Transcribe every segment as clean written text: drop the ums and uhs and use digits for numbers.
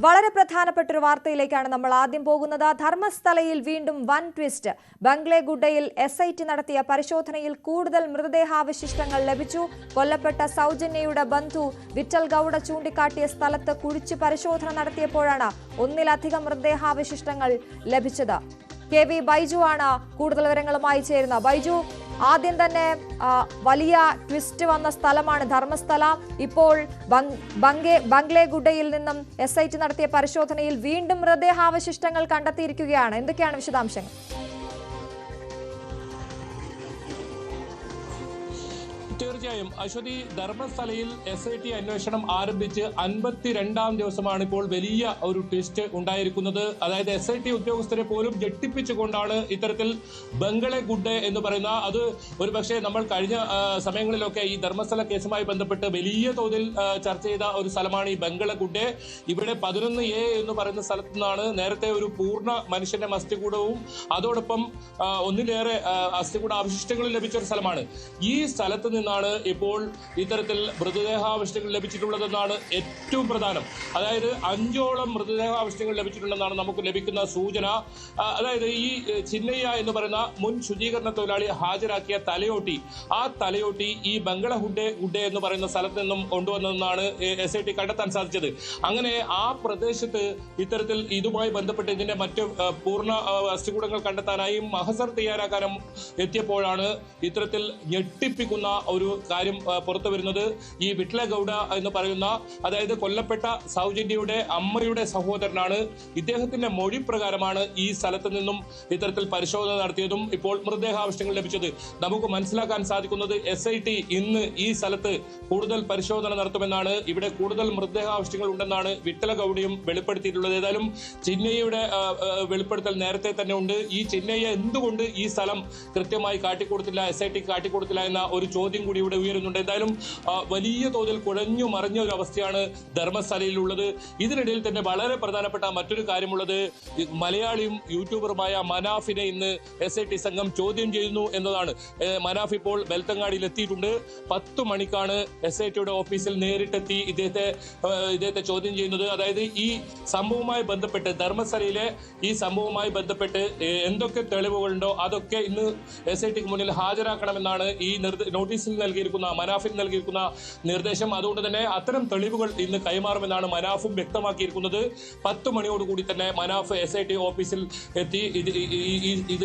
വളരെ പ്രധാനപ്പെട്ട ഒരു വാർത്തയിലേക്കാണ് നമ്മൾ ആദ്യം പോകുന്നത്. ധർമ്മസ്ഥലയിൽ വീണ്ടും വൻ ട്വിസ്റ്റ്. ബംഗ്ലേഗുഡയിൽ SIT നടത്തിയ പരിശോധനയിൽ കൂടുതൽ മൃതദേഹാവശിഷ്ടങ്ങൾ ലഭിച്ചു. കൊല്ലപ്പെട്ട സൗജന്യയുടെ ബന്ധു വിറ്റൽ ഗൌഡ ചൂണ്ടിക്കാട്ടിയ സ്ഥലത്ത് കുഴിച്ച് പരിശോധന നടത്തിയപ്പോഴാണ് ഒന്നിലധികം മൃതദേഹാവശിഷ്ടങ്ങൾ ലഭിച്ചത്. KV ബൈജു ആണ് കൂടുതൽ വിവരങ്ങളുമായി ചേരുന്നത്. ബൈജു, ആദ്യം തന്നെ വലിയ ട്വിസ്റ്റ് വന്ന സ്ഥലമാണ് ധർമ്മസ്ഥല. ഇപ്പോൾ ബംഗ്ലേഗുഡയിൽ നിന്നും SIT നടത്തിയ പരിശോധനയിൽ വീണ്ടും മൃതദേഹാവശിഷ്ടങ്ങൾ കണ്ടെത്തിയിരിക്കുകയാണ്. എന്തൊക്കെയാണ് വിശദാംശങ്ങൾ? തീർച്ചയായും അശ്വതി, ധർമ്മസ്ഥലയിൽ SIT അന്വേഷണം ആരംഭിച്ച് 52ാം ദിവസമാണ് ഇപ്പോൾ വലിയ ഒരു ട്വിസ്റ്റ് ഉണ്ടായിരിക്കുന്നത്. അതായത് SIT ഉദ്യോഗസ്ഥരെ പോലും ഞെട്ടിപ്പിച്ചുകൊണ്ടാണ് ഇത്തരത്തിൽ ബംഗ്ലേഗുഡെ എന്ന് പറയുന്ന, അത് ഒരു പക്ഷേ നമ്മൾ കഴിഞ്ഞ സമയങ്ങളിലൊക്കെ ഈ ധർമ്മസ്ഥല കേസുമായി ബന്ധപ്പെട്ട് വലിയ തോതിൽ ചർച്ച ചെയ്ത ഒരു സ്ഥലമാണ് ഈ ബംഗ്ലേഗുഡെ. ഇവിടെ 11A എന്ന് പറയുന്ന സ്ഥലത്തു നിന്നാണ് നേരത്തെ ഒരു പൂർണ്ണ മനുഷ്യന്റെ അസ്ഥികൂടവും അതോടൊപ്പം ഒന്നിലേറെ അസ്ഥികൂട അവശിഷ്ടങ്ങളും ലഭിച്ച ഒരു സ്ഥലമാണ്. ഈ സ്ഥലത്ത് നിന്നാണ് ഇപ്പോൾ ഇത്തരത്തിൽ മൃതദേഹാവശിഷ്ടങ്ങൾ ലഭിച്ചിട്ടുള്ളതെന്നാണ് ഏറ്റവും പ്രധാനം. അതായത് 5ഓളം മൃതദേഹാവശിഷ്ടങ്ങൾ ലഭിച്ചിട്ടുണ്ടെന്നാണ് നമുക്ക് ലഭിക്കുന്ന സൂചന. അതായത് ഈ ചിന്നയ്യ എന്ന് പറയുന്ന മുൻ ശുചീകരണ തൊഴിലാളി ഹാജരാക്കിയ തലയോട്ടി, ആ തലയോട്ടി ഈ ബംഗ്ലേഗുഡെ എന്ന് പറയുന്ന സ്ഥലത്ത് നിന്നും കൊണ്ടുവന്നതെന്നാണ് SIT കണ്ടെത്താൻ സാധിച്ചത്. അങ്ങനെ ആ പ്രദേശത്ത് ഇത്തരത്തിൽ ഇതുമായി ബന്ധപ്പെട്ട് ഇതിന്റെ മറ്റ് പൂർണ്ണ അസ്ഥികൂടങ്ങൾ കണ്ടെത്താനായി മഹസർ തയ്യാറാക്കാനും എത്തിയപ്പോഴാണ് ഇത്തരത്തിൽ ഞെട്ടിപ്പിക്കുന്ന ഒരു കാര്യം പുറത്തു വരുന്നത്. ഈ വിട്ല ഗൌഡ എന്ന് പറയുന്ന, അതായത് കൊല്ലപ്പെട്ട സൗജന്യയുടെ അമ്മയുടെ സഹോദരനാണ്. ഇദ്ദേഹത്തിന്റെ മൊഴി പ്രകാരമാണ് ഈ സ്ഥലത്ത് നിന്നും ഇത്തരത്തിൽ പരിശോധന നടത്തിയതും ഇപ്പോൾ മൃതദേഹാവശിഷ്ടങ്ങൾ ലഭിച്ചത്. നമുക്ക് മനസ്സിലാക്കാൻ സാധിക്കുന്നത് SIT ഇന്ന് ഈ സ്ഥലത്ത് കൂടുതൽ പരിശോധന നടത്തുമെന്നാണ്. ഇവിടെ കൂടുതൽ മൃതദേഹാവശിഷ്ടങ്ങൾ ഉണ്ടെന്നാണ് വിട്ല ഗൌഡയും വെളിപ്പെടുത്തിയിട്ടുള്ളത്. ഏതായാലും ചിന്നയ്യയുടെ വെളിപ്പെടുത്തൽ നേരത്തെ തന്നെ ഉണ്ട്. ഈ ചിന്നയ്യ എന്തുകൊണ്ട് ഈ സ്ഥലം കൃത്യമായി കാട്ടിക്കൊടുത്തില്ല, SIT കാട്ടിക്കൊടുത്തില്ല എന്ന ഒരു ചോദ്യം കൂടി ഇവിടെ ഉയരുന്നുണ്ട്. എന്തായാലും വലിയ തോതിൽ കുഴഞ്ഞു മറിഞ്ഞ ഒരു അവസ്ഥയാണ് ധർമ്മസ്ഥലയിലുള്ളത്. ഇതിനിടയിൽ തന്നെ വളരെ പ്രധാനപ്പെട്ട മറ്റൊരു കാര്യമുള്ളത്, മലയാളിയും യൂട്യൂബറുമായ മനാഫിനെ ഇന്ന് SIT സംഘം ചോദ്യം ചെയ്യുന്നു എന്നതാണ്. മനാഫ് ഇപ്പോൾ ബെൽത്തങ്ങാടിയിൽ എത്തിയിട്ടുണ്ട്. 10 മണിക്കാണ് SITയുടെ ഓഫീസിൽ നേരിട്ടെത്തി ഇദ്ദേഹത്തെ ചോദ്യം ചെയ്യുന്നത്. അതായത് ഈ സംഭവവുമായി ബന്ധപ്പെട്ട്, ധർമ്മസ്ഥലയിലെ ഈ സംഭവവുമായി ബന്ധപ്പെട്ട് എന്തൊക്കെ തെളിവുകളുണ്ടോ അതൊക്കെ ഇന്ന് SITക്ക് മുന്നിൽ ഹാജരാക്കണമെന്നാണ് ഈ നോട്ടീസിൽ നൽകിയിരിക്കുന്ന, മനാഫിൽ നൽകിയിരിക്കുന്ന നിർദ്ദേശം. അതുകൊണ്ട് തന്നെ അത്തരം തെളിവുകൾ ഇന്ന് കൈമാറുമെന്നാണ് മനാഫും വ്യക്തമാക്കിയിരിക്കുന്നത്. 10 മണിയോടുകൂടി തന്നെ മനാഫ് SIT ഓഫീസിൽ എത്തി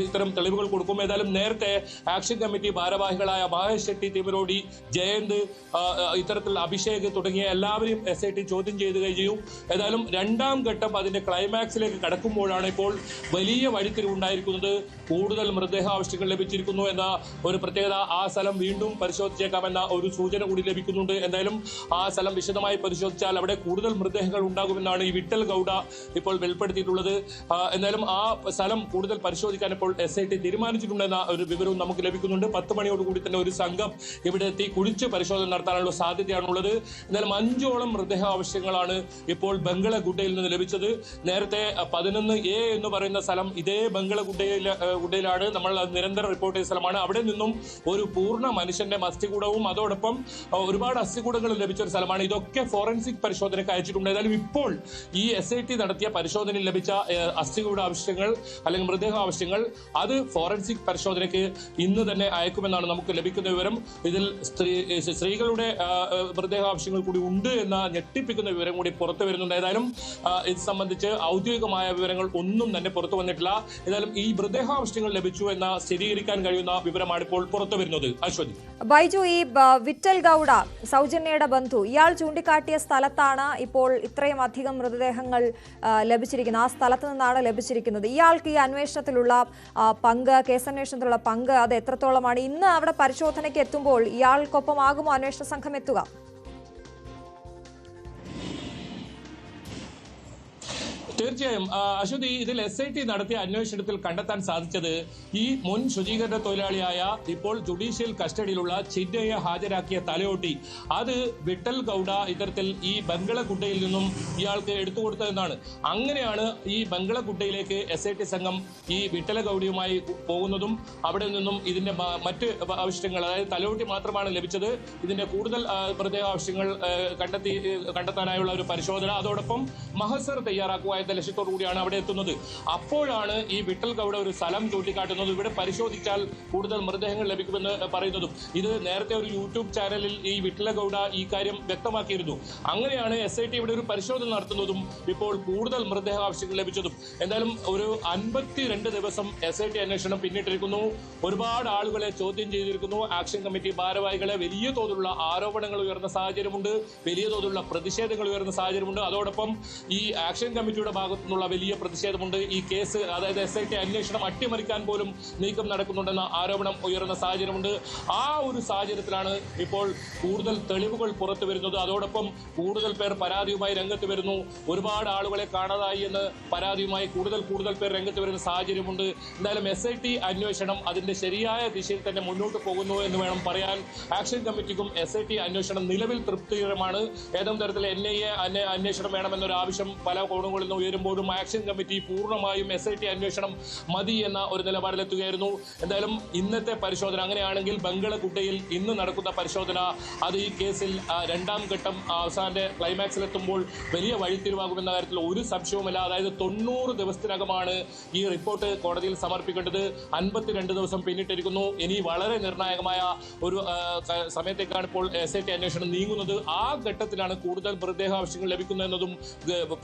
ഇത്തരം തെളിവുകൾ കൊടുക്കും. ഏതായാലും നേരത്തെ ആക്ഷൻ കമ്മിറ്റി ഭാരവാഹികളായ മഹേഷ് ഷെട്ടി, തിമരോടി, ജയന്ത്, ഇത്തരത്തിൽ അഭിഷേക് തുടങ്ങിയ എല്ലാവരെയും SIT ചോദ്യം ചെയ്ത് കഴിഞ്ഞു. ഏതായാലും 2ാം ഘട്ടം അതിന്റെ ക്ലൈമാക്സിലേക്ക് കടക്കുമ്പോഴാണ് ഇപ്പോൾ വലിയ വഴിത്തിരിവുണ്ടായിരിക്കുന്നത്. കൂടുതൽ മൃതദേഹാവശിഷ്ടങ്ങൾ ലഭിച്ചിരിക്കുന്നു എന്ന ഒരു പ്രത്യേകത. ആ സ്ഥലം വീണ്ടും പരിശോധിച്ചേക്കാമെന്ന ഒരു സൂചന കൂടി ലഭിക്കുന്നുണ്ട്. എന്തായാലും ആ സ്ഥലം വിശദമായി പരിശോധിച്ചാൽ അവിടെ കൂടുതൽ മൃതദേഹങ്ങൾ ഉണ്ടാകുമെന്നാണ് ഈ വിട്ടൽ ഗൌഡ ഇപ്പോൾ വെളിപ്പെടുത്തിയിട്ടുള്ളത്. എന്തായാലും ആ സ്ഥലം കൂടുതൽ പരിശോധിക്കാൻ ഇപ്പോൾ SIT തീരുമാനിച്ചിട്ടുണ്ടെന്ന ഒരു വിവരവും നമുക്ക് ലഭിക്കുന്നുണ്ട്. 10 മണിയോടുകൂടി തന്നെ ഒരു സംഘം ഇവിടെ എത്തി കുഴിച്ച് പരിശോധന നടത്താനുള്ള സാധ്യതയാണുള്ളത്. എന്തായാലും 5ഓളം മൃതദേഹാവശിഷ്ടങ്ങളാണ് ഇപ്പോൾ ബംഗ്ലേഗുഡയിൽ നിന്ന് ലഭിച്ചത്. നേരത്തെ 11A എന്ന് പറയുന്ന സ്ഥലം ഇതേ ബംഗ്ലേഗുഡയിലാണ് നമ്മൾ നിരന്തരം റിപ്പോർട്ട് ചെയ്ത സ്ഥലമാണ്. അവിടെ നിന്നും ഒരു പൂർണ്ണ മനുഷ്യന്റെ അസ്ഥികൂടവും അതോടൊപ്പം ഒരുപാട് അസ്ഥികൂടങ്ങൾ ലഭിച്ച ഒരു സ്ഥലമാണ്. ഇതൊക്കെ ഫോറൻസിക് പരിശോധനയ്ക്ക് അയച്ചിട്ടുണ്ട്. ഏതായാലും ഇപ്പോൾ ഈ SIT നടത്തിയ പരിശോധനയിൽ ലഭിച്ച അസ്ഥികൂട ആവശ്യങ്ങൾ അല്ലെങ്കിൽ മൃതദേഹാവശിഷ്ടങ്ങൾ അത് ഫോറൻസിക് പരിശോധനയ്ക്ക് ഇന്ന് തന്നെ അയക്കുമെന്നാണ് നമുക്ക് ലഭിക്കുന്ന വിവരം. ഇതിൽ സ്ത്രീകളുടെ മൃതദേഹാവശിഷ്ടങ്ങൾ കൂടി ഉണ്ട് എന്ന ഞെട്ടിപ്പിക്കുന്ന വിവരം കൂടി പുറത്തു വരുന്നുണ്ട്. ഏതായാലും ഇത് സംബന്ധിച്ച് ഔദ്യോഗികമായ വിവരങ്ങൾ ഒന്നും തന്നെ പുറത്തു വന്നിട്ടില്ല. ഏതായാലും ഈ മൃതദേഹാവശിഷ്ടങ്ങൾ ലഭിച്ചു എന്ന സ്ഥിരീകരിക്കാൻ കഴിയുന്ന വിവരമാണ് ഇപ്പോൾ പുറത്തു വരുന്നത്. അശ്വതി, ബൈജു, ഈ വിറ്റൽ ഗൌഡ സൗജന്യയുടെ ബന്ധു ഇയാൾ ചൂണ്ടിക്കാട്ടിയ സ്ഥലത്താണ് ഇപ്പോൾ ഇത്രയും അധികം മൃതദേഹങ്ങൾ ലഭിച്ചിരിക്കുന്നത്. ആ സ്ഥലത്ത് നിന്നാണ് ലഭിച്ചിരിക്കുന്നത്. ഇയാൾക്ക് ഈ അന്വേഷണത്തിലുള്ള പങ്ക്, കേസന്വേഷണത്തിലുള്ള പങ്ക് അത് എത്രത്തോളമാണ്? ഇന്ന് അവിടെ പരിശോധനയ്ക്ക് എത്തുമ്പോൾ ഇയാൾക്കൊപ്പമാകുമോ അന്വേഷണ സംഘം എത്തുക? തീർച്ചയായും അശ്വതി, ഇതിൽ SIT നടത്തിയ അന്വേഷണത്തിൽ കണ്ടെത്താൻ സാധിച്ചത് ഈ മുൻ ശുചീകരണ തൊഴിലാളിയായ ഇപ്പോൾ ജുഡീഷ്യൽ കസ്റ്റഡിയിലുള്ള ചിന്നയെ ഹാജരാക്കിയ തലയോട്ടി അത് വിട്ടൽ ഗൌഡ ഇത്തരത്തിൽ ഈ ബംഗളഗുഡയിൽ നിന്നും ഇയാൾക്ക് എടുത്തുകൊടുത്തതെന്നാണ്. അങ്ങനെയാണ് ഈ ബംഗളഗുഡയിലേക്ക് SIT സംഘം ഈ വിട്ടല ഗൌഡയുമായി പോകുന്നതും അവിടെ നിന്നും ഇതിന്റെ മറ്റ് ആവശ്യങ്ങൾ, അതായത് തലയോട്ടി മാത്രമാണ് ലഭിച്ചത്, ഇതിന്റെ കൂടുതൽ പ്രത്യേക ആവശ്യങ്ങൾ കണ്ടെത്താനായുള്ള ഒരു പരിശോധന, അതോടൊപ്പം മഹസർ തയ്യാറാക്കുക എന്ന ലക്ഷ്യത്തോടു കൂടിയാണ് അവിടെ എത്തുന്നത്. അപ്പോഴാണ് ഈ വിട്ടൽ ഗൌഡ ഒരു സ്ഥലം ചൂണ്ടിക്കാട്ടുന്നത്. ഇവിടെ പരിശോധിച്ചാൽ കൂടുതൽ മൃതദേഹങ്ങൾ ലഭിക്കുമെന്ന് പറയുന്നതും. ഇത് നേരത്തെ ഒരു യൂട്യൂബ് ചാനലിൽ ഈ വിട്ടല ഗൌഡ ഈ കാര്യം വ്യക്തമാക്കിയിരുന്നു. അങ്ങനെയാണ് SIT ഇവിടെ ഒരു പരിശോധന നടത്തുന്നതും ഇപ്പോൾ കൂടുതൽ മൃതദേഹ ആവശ്യങ്ങൾ ലഭിച്ചതും. എന്തായാലും ഒരു 52 ദിവസം SIT അന്വേഷണം പിന്നിട്ടിരിക്കുന്നു. ഒരുപാട് ആളുകളെ ചോദ്യം ചെയ്തിരിക്കുന്നു. ആക്ഷൻ കമ്മിറ്റി ഭാരവാഹികളെ വലിയ തോതിലുള്ള ആരോപണങ്ങൾ ഉയർന്ന സാഹചര്യമുണ്ട്, വലിയ തോതിലുള്ള പ്രതിഷേധങ്ങൾ ഉയർന്ന സാഹചര്യമുണ്ട്. അതോടൊപ്പം ഈ ആക്ഷൻ കമ്മിറ്റിയുടെ ഭാഗത്തു നിന്നുള്ള വലിയ പ്രതിഷേധമുണ്ട്. ഈ കേസ്, അതായത് SIT അന്വേഷണം അട്ടിമറിക്കാൻ പോലും നീക്കം നടക്കുന്നുണ്ടെന്ന ആരോപണം ഉയർന്ന സാഹചര്യമുണ്ട്. ആ ഒരു സാഹചര്യത്തിലാണ് ഇപ്പോൾ കൂടുതൽ തെളിവുകൾ പുറത്തു വരുന്നത്. അതോടൊപ്പം കൂടുതൽ പേർ പരാതിയുമായി രംഗത്ത് വരുന്നു. ഒരുപാട് ആളുകളെ കാണാതായി എന്ന് പരാതിയുമായി കൂടുതൽ പേർ രംഗത്ത് വരുന്ന സാഹചര്യമുണ്ട്. എന്തായാലും SIT അന്വേഷണം അതിന്റെ ശരിയായ ദിശയിൽ തന്നെ മുന്നോട്ട് പോകുന്നു എന്ന് വേണം പറയാൻ. ആക്ഷൻ കമ്മിറ്റിക്കും SIT അന്വേഷണം നിലവിൽ തൃപ്തികരമാണ്. ഏതെങ്കിലും തരത്തിൽ NIA അന്വേഷണം വേണമെന്നൊരു ആവശ്യം പല കോണുകളിൽ നിന്ന് ഉയരുമ്പോഴും ആക്ഷൻ കമ്മിറ്റി പൂർണ്ണമായും SIT അന്വേഷണം മതി എന്ന ഒരു നിലപാടിലെത്തുകയായിരുന്നു. എന്തായാലും ഇന്നത്തെ പരിശോധന അങ്ങനെയാണെങ്കിൽ ബംഗളഗുഡയിൽ ഇന്ന് നടക്കുന്ന പരിശോധന അത് ഈ കേസിൽ രണ്ടാം ഘട്ടം അവസാന ക്ലൈമാക്സിലെത്തുമ്പോൾ വലിയ വഴിത്തിരിവാകുമെന്ന കാര്യത്തിൽ ഒരു സംശയവുമില്ല. അതായത് 90 ദിവസത്തിനകമാണ് ഈ റിപ്പോർട്ട് കോടതിയിൽ സമർപ്പിക്കേണ്ടത്. 52 ദിവസം പിന്നിട്ടിരിക്കുന്നു. ഇനി വളരെ നിർണായകമായ ഒരു സമയത്തേക്കാണ് ഇപ്പോൾ SIT അന്വേഷണം നീങ്ങുന്നത്. ആ ഘട്ടത്തിലാണ് കൂടുതൽ മൃതദേഹ ആവശ്യങ്ങൾ ലഭിക്കുന്നതെന്നതും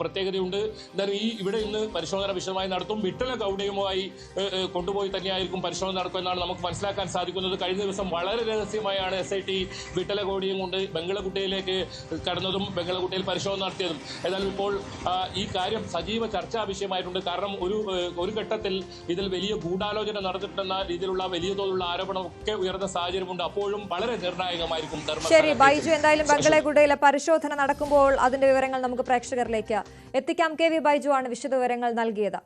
പ്രത്യേകതയുണ്ട്. എന്തായാലും ഇവിടെ ഇന്ന് പരിശോധന വിശദമായി നടത്തും. വിട്ടല ഗൌഡയുമായി കൊണ്ടുപോയി തന്നെയായിരിക്കും പരിശോധന നടക്കുമെന്നാണ് നമുക്ക് മനസ്സിലാക്കാൻ സാധിക്കുന്നത്. കഴിഞ്ഞ ദിവസം വളരെ രഹസ്യമായാണ് SIT വിട്ടല ഗൌഡയും കൊണ്ട് ബംഗളഗുഡയിലേക്ക് കടന്നതും ബംഗളഗുഡയിൽ പരിശോധന നടത്തിയതും. ഏതായാലും ഇപ്പോൾ ഈ കാര്യം സജീവ ചർച്ചാ വിഷയമായിട്ടുണ്ട്. കാരണം ഒരു ഘട്ടത്തിൽ ഇതിൽ വലിയ ഗൂഢാലോചന നടന്നിട്ടുണ്ടെന്ന രീതിയിലുള്ള വലിയ തോതിലുള്ള ആരോപണമൊക്കെ ഉയർന്ന സാഹചര്യമുണ്ട്. അപ്പോഴും വളരെ നിർണായകമായിരിക്കും. ശരി ബൈജു, എന്തായാലും ബംഗളഗുഡയിലെ പരിശോധന നടക്കുമ്പോൾ അതിന്റെ വിവരങ്ങൾ നമുക്ക് പ്രേക്ഷകരിലേക്ക് എത്തിക്കാം. KV ബൈജു ആണ് വിശദവിവരങ്ങൾ നൽകിയത്.